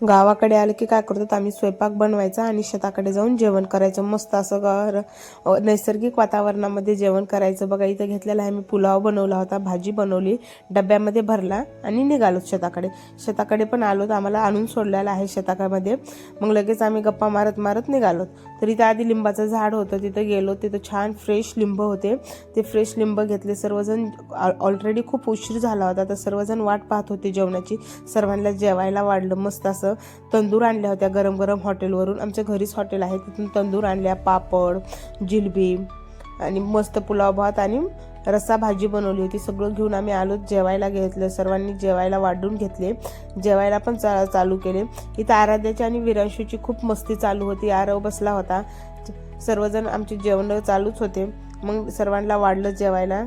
गावाकडे आले की काय करतो आम्ही, स्वयंपाक बनवायचा आणि शेताकडे जाऊन जेवण करायचं. मस्त असं नैसर्गिक वातावरणामध्ये जेवण करायचं. बघा इथं घेतलेला आहे, मी पुलाव बनवला होता, भाजी बनवली, डब्यामध्ये भरला आणि निघालो शेताकडे पण आलो. आम्हाला आणून सोडलेलं आहे शेतामध्ये. मग लगेच आम्ही गप्पा मारत मारत निघालो. तरी त्या आधी लिंबाचं झाड होतं, तिथं गेलो. तिथं छान फ्रेश लिंब होते, ते फ्रेश लिंब घेतले. सर्वजण ऑलरेडी खूप उशीर झाला होता, तर सर्वजण वाट पाहत होते जेवणाची. सर्वांना जेवायला वाढलं. मस्त असं तंदूर आणल्या होत्या गरम गरम हॉटेलवरून. आमच्या घरीच हॉटेल आहे, तिथून तंदूर आणल्या, पापड, जिलबी आणि मस्त पुलाव भात आणि रस्सा भाजी बनवली होती. सगळं घेऊन आम्ही आलो. जेवायला घेतलं, सर्वांनी जेवायला वाढून घेतले, जेवायला पण चालू केले. इथं आराध्याची आणि विरांशूची खूप मस्ती चालू होती. आरव बसला होता. सर्वजण आमचे जेवण चालूच होते. मग सर्वांना वाढलं जेवायला.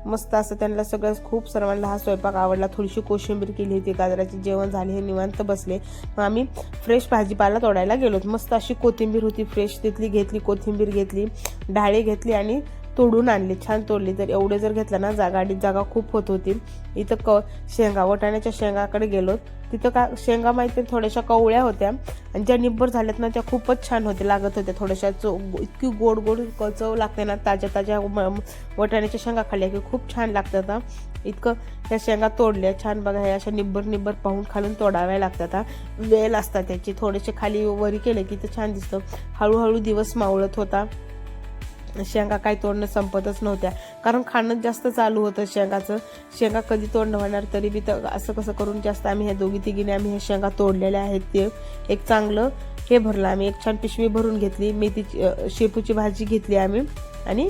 मस्त असं त्यांना सगळं खूप सर्वांना हा स्वयंपाक आवडला. थोडीशी कोशिंबीर केली होती, गाजराचे जेवण झाले, हे निवांत बसले. मग आम्ही फ्रेश भाजीपाला तोडायला गेलो. मस्त अशी कोथिंबीर होती फ्रेश, तिथली घेतली, कोथिंबीर घेतली, डाळे घेतली आणि तोडून आणली, छान तोडली. तर एवढे जर घेतलं ना जागा खूप होत होती. इथं शेंगा, वाटाण्याच्या शेंगाकडे गेलो. तिथं शेंगा माहिती थोड्याशा कवळ्या होत्या आणि ज्या निब्बर झाल्यात ना त्या खूपच छान होते, लागत होत्या. थोड्याशा इतकी गोड चव लागते ना, ताज्या वाटाण्याच्या शेंगा खाल्ल्या की खूप छान लागतात. इतकं त्या शेंगा तोडल्या छान. बघा ह्या अशा निब्बर पाहून खालून तोडाव्या लागतात. वेल असतात त्याची, थोडेसे खाली वरी केले की ते छान दिसतं. हळूहळू दिवस मावळत होता. शेंगा काय तोडणं संपतच नव्हत्या, कारण खाणं जास्त चालू होतं शेंगाचं. शेंगा कधी तोडणं होणार, तरी बी तर असं कसं करून जास्त आम्ही ह्या दोघी तिघीने आम्ही ह्या शेंगा तोडलेल्या आहेत. ते एक चांगलं हे भरलं आम्ही, एक छान पिशवी भरून घेतली. मेथीची शेपूची भाजी घेतली आम्ही आणि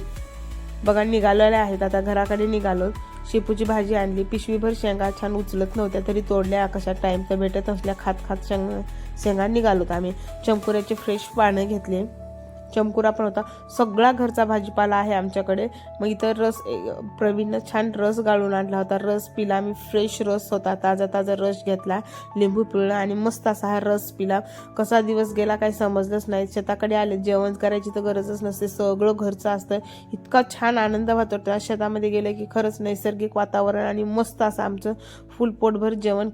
बघा निघालेल्या आहेत. आता घराकडे निघालो. शेपूची भाजी आणली, पिशवीभर शेंगा छान उचलत नव्हत्या तरी तोडल्या. कशा टाइम तर भेटत असल्या, खात शेंगा निघालोत आम्ही. चंपुऱ्याचे फ्रेश पानं घेतले, चमकुरा पण होता. सगळा घरचा भाजीपाला आहे आमच्याकडे. मग इथं प्रवीणनं छान रस गाळून आणला होता, रस पिला आम्ही. फ्रेश रस होता, ताजा रस घेतला, लिंबू पिळला आणि मस्त असा हा रस पिला. कसा दिवस गेला काही समजलंच नाही. शेताकडे आले, जेवण करायची तर गरजच नसते, सगळं घरचं असतं. इतका छान आनंद वाटतो शेतामध्ये गेलं की. खरंच नैसर्गिक वातावरण आणि मस्त असं आमचं फुल पोटभर जेवण